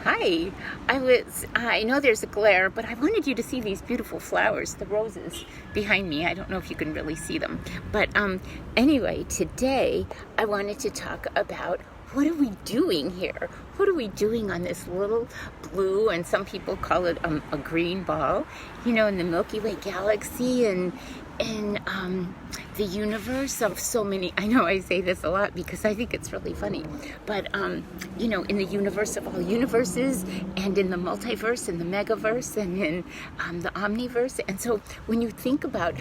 Hi. I know there's a glare, but I wanted you to see these beautiful flowers, the roses behind me. I don't know if you can really see them. But anyway, today I wanted to talk about what are we doing here? What are we doing on this little blue, and some people call it a green ball, in the Milky Way galaxy and in the universe of so many. I know I say this a lot because I think it's really funny, but in the universe of all universes, and in the multiverse and the megaverse and in the omniverse. And so when you think about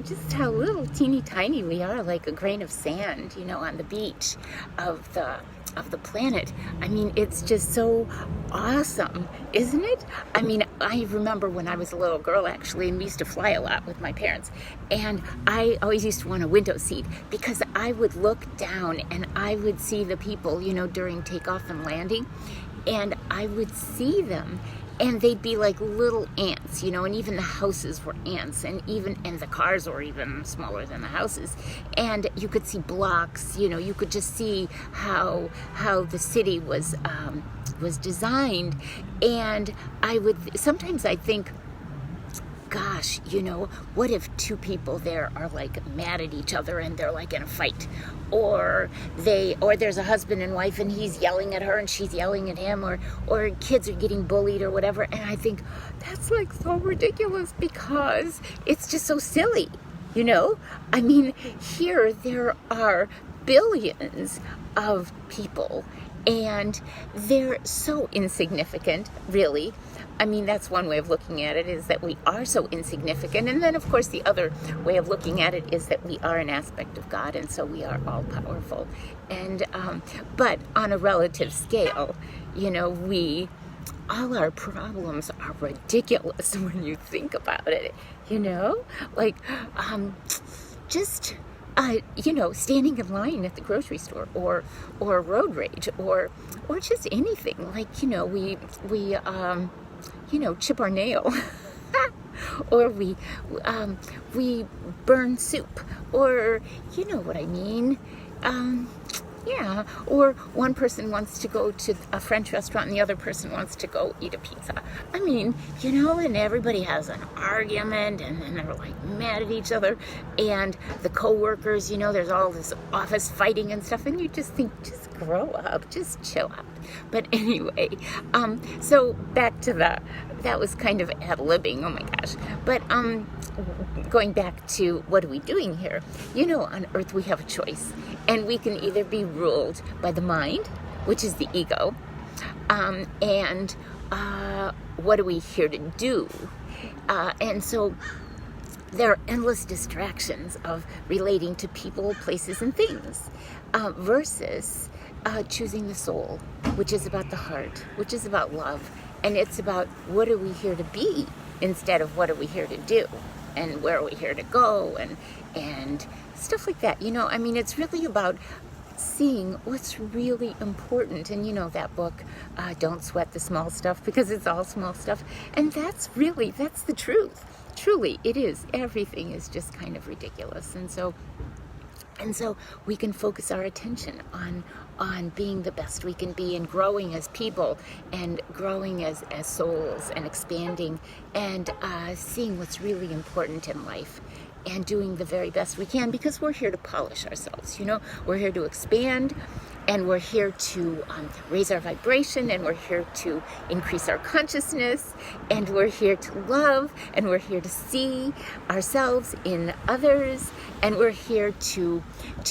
just how little teeny tiny we are, like a grain of sand on the beach of the planet. I mean, it's just so awesome, isn't it? I mean, I remember when I was a little girl, actually, and we used to fly a lot with my parents, and I always used to want a window seat because I would look down and I would see the people, during takeoff and landing, and I would see them, and they'd be like little ants, and even the houses were ants, and the cars were even smaller than the houses. And you could see blocks, you could just see how the city was designed. And sometimes I think, gosh, what if two people there are like mad at each other and they're like in a fight, or there's a husband and wife and he's yelling at her and she's yelling at him, or kids are getting bullied or whatever. And I think that's like so ridiculous because it's just so silly, I mean, here there are billions of people and they're so insignificant, really. I mean, that's one way of looking at it, is that we are so insignificant. And then, of course, the other way of looking at it is that we are an aspect of God, and so we are all powerful. And but on a relative scale, all our problems are ridiculous when you think about it, like just standing in line at the grocery store, or road rage, or just anything. Like, we chip our nail, or we burn soup, or what I mean. Yeah, or one person wants to go to a French restaurant and the other person wants to go eat a pizza. I mean, and everybody has an argument, and then they're like mad at each other, and the co-workers, there's all this office fighting and stuff, and you just think, just grow up, just chill out. But anyway, so back to that was kind of ad-libbing, oh my gosh. But going back to what are we doing here? On earth we have a choice, and we can either be ruled by the mind, which is the ego, and what are we here to do? And so there are endless distractions of relating to people, places, and things, versus choosing the soul, which is about the heart, which is about love, and it's about what are we here to be instead of what are we here to do, and where are we here to go, and stuff like that. I mean, it's really about seeing what's really important. And that book, Don't Sweat the Small Stuff, because it's all small stuff. And that's the truth. Truly, it is. Everything is just kind of ridiculous. And so we can focus our attention on being the best we can be, and growing as people, and growing as souls, and expanding, and seeing what's really important in life, and doing the very best we can, because we're here to polish ourselves. We're here to expand, and we're here to raise our vibration, and we're here to increase our consciousness, and we're here to love, and we're here to see ourselves in others, and we're here to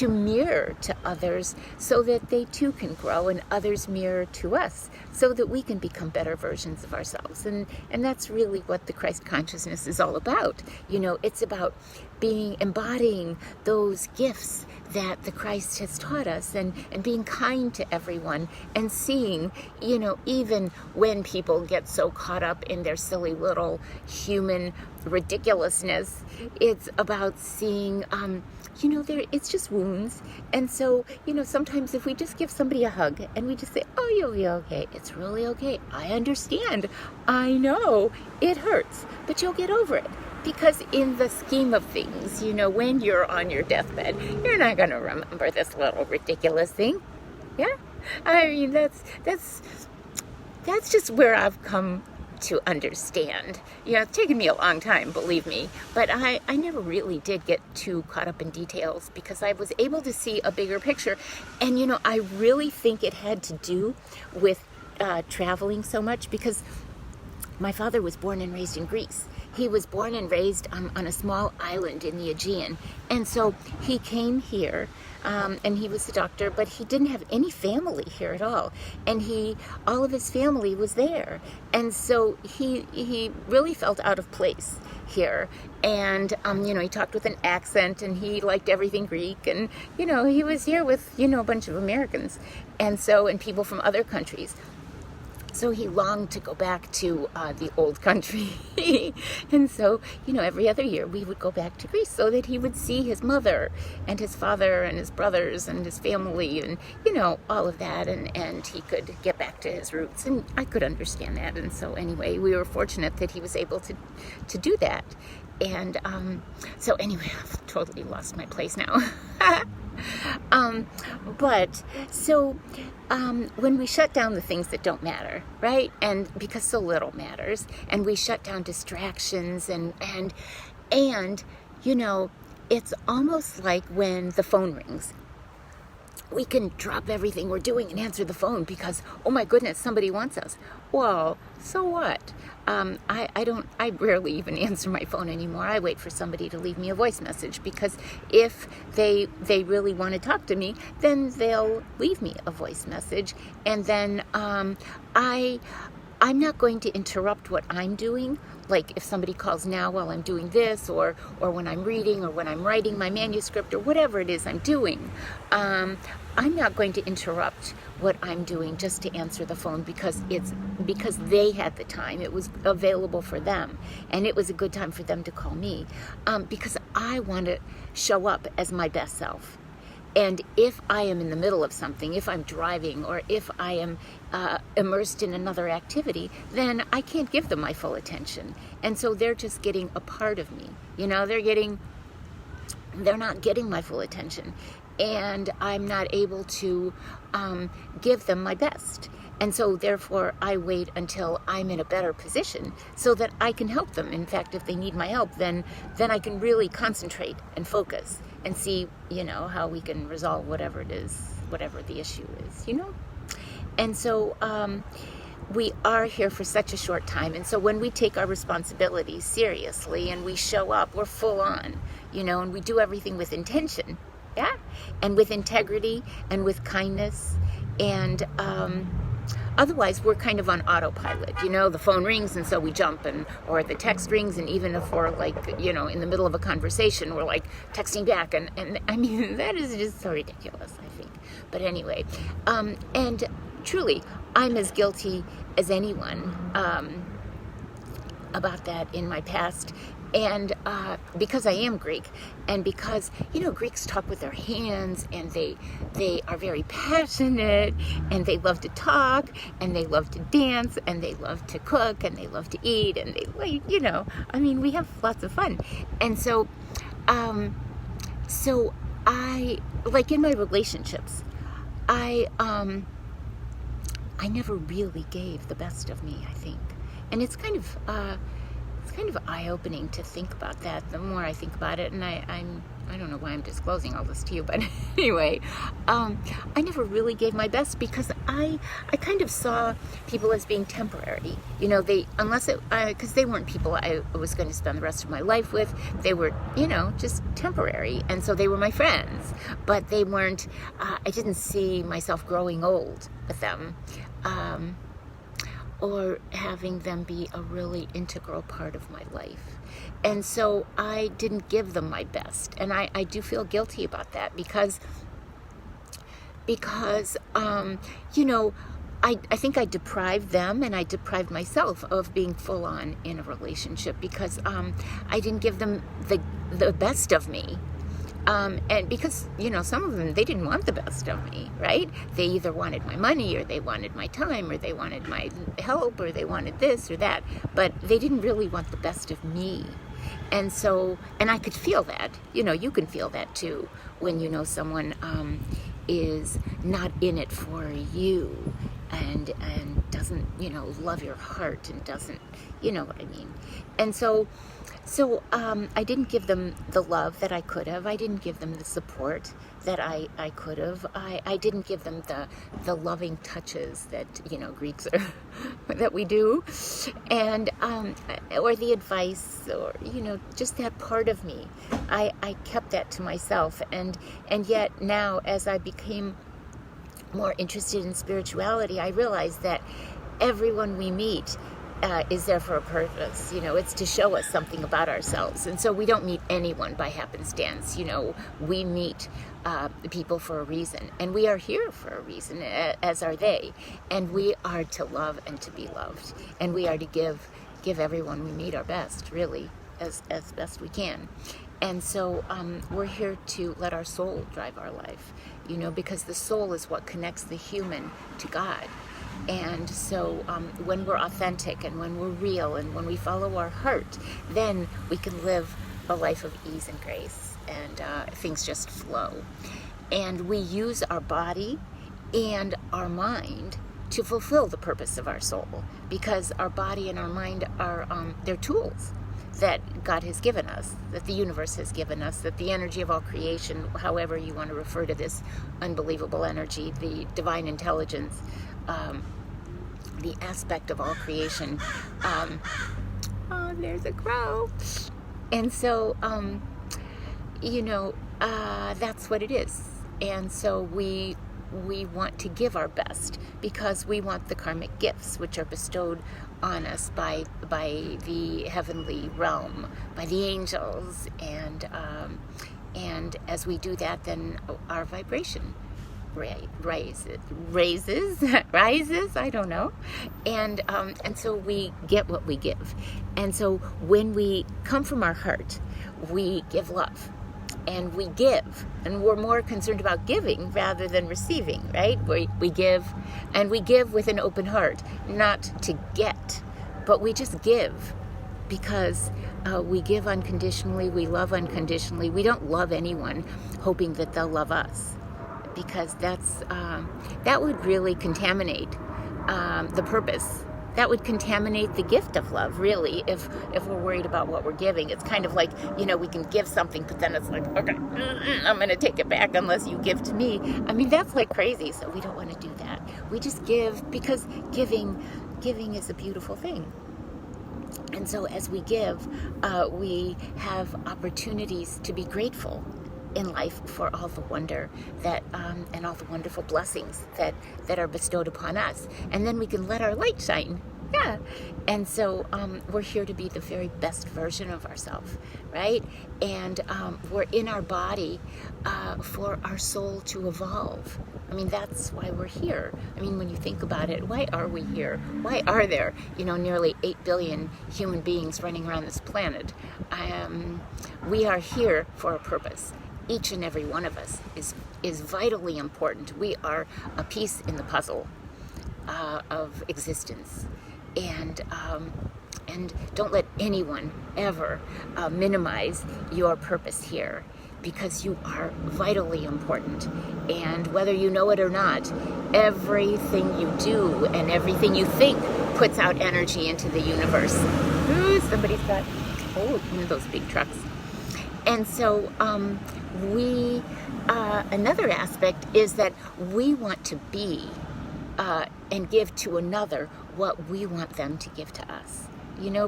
mirror to others so that they too can grow, and others mirror to us so that we can become better versions of ourselves. And that's really what the Christ consciousness is all about. It's about embodying those gifts that the Christ has taught us, and being kind to everyone, and seeing, even when people get so caught up in their silly little human ridiculousness, it's about seeing, it's just wounds. And so, sometimes if we just give somebody a hug and we just say, oh, you'll be okay. It's really okay. I understand. I know it hurts, but you'll get over it. Because in the scheme of things, when you're on your deathbed, you're not going to remember this little ridiculous thing. Yeah? I mean, that's that's just where I've come to understand. It's taken me a long time, believe me, but I never really did get too caught up in details because I was able to see a bigger picture. And, I really think it had to do with traveling so much because my father was born and raised in Greece. He was born and raised on a small island in the Aegean. And so he came here, and he was a doctor, but he didn't have any family here at all. And all of his family was there. And so he really felt out of place here. And, he talked with an accent, and he liked everything Greek. And, he was here with, a bunch of Americans. And people from other countries. So he longed to go back to the old country. And so, every other year we would go back to Greece so that he would see his mother and his father and his brothers and his family and, all of that. And he could get back to his roots. And I could understand that. And so anyway, we were fortunate that he was able to do that. And so anyway, I've totally lost my place now. When we shut down the things that don't matter, right? And because so little matters, and we shut down distractions and it's almost like when the phone rings. We can drop everything we're doing and answer the phone because, oh my goodness, somebody wants us. Well, so what? I rarely even answer my phone anymore. I wait for somebody to leave me a voice message because if they really want to talk to me, then they'll leave me a voice message. And then I'm not going to interrupt what I'm doing. Like if somebody calls now while I'm doing this, or when I'm reading, or when I'm writing my manuscript, or whatever it is I'm doing, I'm not going to interrupt what I'm doing just to answer the phone because they had the time. It was available for them, and it was a good time for them to call me because I want to show up as my best self. And if I am in the middle of something, if I'm driving, or if I am immersed in another activity, then I can't give them my full attention. And so they're just getting a part of me. They're not getting my full attention. And I'm not able to give them my best. And so therefore I wait until I'm in a better position so that I can help them. In fact, if they need my help, then I can really concentrate and focus and see, how we can resolve whatever it is, whatever the issue is, And so we are here for such a short time. And so when we take our responsibilities seriously and we show up, we're full on, and we do everything with intention, yeah? And with integrity and with kindness. And otherwise, we're kind of on autopilot. The phone rings, and so we jump, or the text rings, and even if we're in the middle of a conversation, we're texting back, and I mean that is just so ridiculous, I think. But anyway, and truly, I'm as guilty as anyone about that in my past. And because I am Greek, and because, Greeks talk with their hands, and they are very passionate, and they love to talk, and they love to dance, and they love to cook, and they love to eat, and they we have lots of fun. And so, I, in my relationships, I never really gave the best of me, I think. And it's kind of eye-opening to think about that the more I think about it, and I don't know why I'm disclosing all this to you, but anyway, I never really gave my best because I kind of saw people as being temporary. Because they weren't people I was going to spend the rest of my life with. They were, just temporary, and so they were my friends, but they weren't. I didn't see myself growing old with them. Or having them be a really integral part of my life. And so I didn't give them my best. And I do feel guilty about that because I think I deprived them and I deprived myself of being full on in a relationship because I didn't give them the best of me. And because, some of them, they didn't want the best of me, right? They either wanted my money, or they wanted my time, or they wanted my help, or they wanted this or that, but they didn't really want the best of me. And so, and I could feel that, you can feel that too, when someone is not in it for you and doesn't doesn't, love your heart and doesn't, you know what I mean. And so I didn't give them the love that I could have. I didn't give them the support that I could have. I didn't give them the loving touches that, Greeks are, that we do. And, or the advice, or, just that part of me. I kept that to myself. And yet now, as I became more interested in spirituality, I realized that everyone we meet is there for a purpose. It's to show us something about ourselves. And so we don't meet anyone by happenstance. We meet people for a reason, and we are here for a reason, as are they. And we are to love and to be loved, and we are to give everyone we meet our best, really, as best we can. And so we're here to let our soul drive our life, because the soul is what connects the human to God. And so when we're authentic and when we're real and when we follow our heart, then we can live a life of ease and grace, and things just flow. And we use our body and our mind to fulfill the purpose of our soul, because our body and our mind are they're tools that God has given us, that the universe has given us, that the energy of all creation, however you want to refer to this unbelievable energy, the divine intelligence, the aspect of all creation. Oh, there's a crow. And so, that's what it is. And so we want to give our best, because we want the karmic gifts which are bestowed on us by the heavenly realm, by the angels, and as we do that, then our vibration rises, I don't know, and so we get what we give. And so when we come from our heart, we give love. And we give, and we're more concerned about giving rather than receiving, right? We give, and we give with an open heart, not to get, but we just give, because we give unconditionally, we love unconditionally. We don't love anyone hoping that they'll love us, because that would really contaminate the purpose. That would contaminate the gift of love, really, if we're worried about what we're giving. It's kind of like, we can give something, but then it's like, okay, I'm going to take it back unless you give to me. I mean, that's like crazy, so we don't want to do that. We just give, because giving is a beautiful thing. And so as we give, we have opportunities to be grateful in life for all the wonder that and all the wonderful blessings that are bestowed upon us, and then we can let our light shine. Yeah. And so we're here to be the very best version of ourselves, right? And we're in our body for our soul to evolve. I mean, that's why we're here. I mean, when you think about it, why are we here? Why are there, nearly 8 billion human beings running around this planet? We are here for a purpose. Each and every one of us is vitally important. We are a piece in the puzzle of existence, and don't let anyone ever minimize your purpose here, because you are vitally important. And whether you know it or not, everything you do and everything you think puts out energy into the universe. Ooh, somebody's got one of those big trucks. And so another aspect is that we want to be and give to another what we want them to give to us,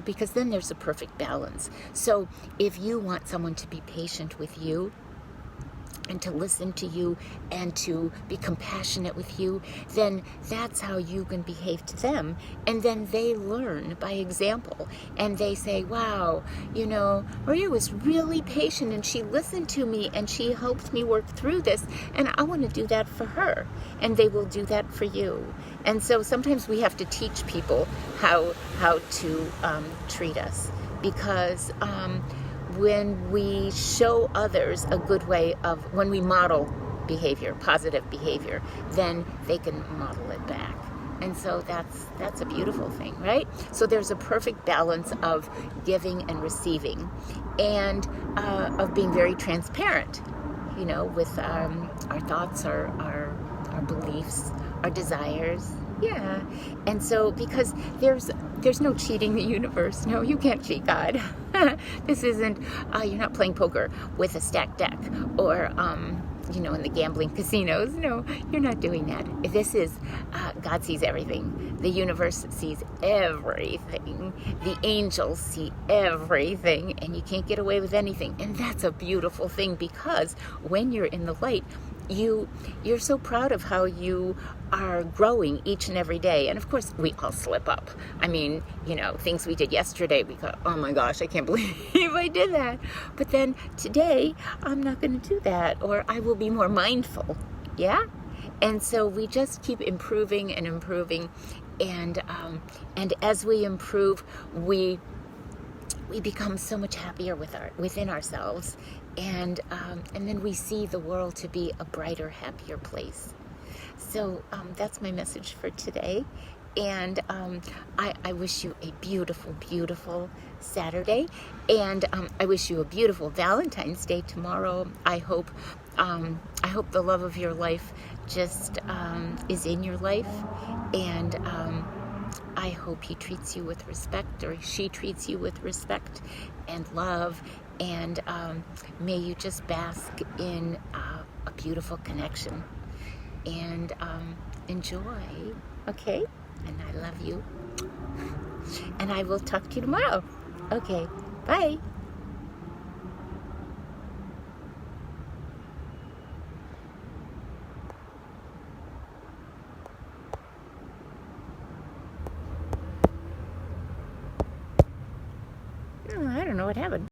because then there's a perfect balance. So if you want someone to be patient with you, and to listen to you, and to be compassionate with you, then that's how you can behave to them. And then they learn by example, and they say, wow, Maria was really patient, and she listened to me, and she helped me work through this, and I want to do that for her. And they will do that for you. And so sometimes we have to teach people how to treat us, because when we show others a good way of, when we model behavior, positive behavior, then they can model it back. And so that's a beautiful thing, right? So there's a perfect balance of giving and receiving, and of being very transparent, with our thoughts, our beliefs, our desires, Yeah. And so because there's no cheating the universe. No, you can't cheat God. This isn't you're not playing poker with a stacked deck or in the gambling casinos. No, you're not doing that. This is God sees everything. The universe sees everything. The angels see everything, and you can't get away with anything. And that's a beautiful thing, because when you're in the light, you're so proud of how you are growing each and every day. And of course, we all slip up. I mean, things we did yesterday, we go, oh my gosh, I can't believe I did that. But then today, I'm not going to do that, or I will be more mindful. Yeah? And so we just keep improving and improving. And as we improve, we become so much happier within ourselves, and then we see the world to be a brighter, happier place. So that's my message for today, and I wish you a beautiful, beautiful Saturday, and I wish you a beautiful Valentine's Day tomorrow. I hope the love of your life just is in your life, and I hope he treats you with respect, or she treats you with respect and love, and may you just bask in a beautiful connection, and enjoy, okay? And I love you, and I will talk to you tomorrow. Okay, bye. I don't know what happened.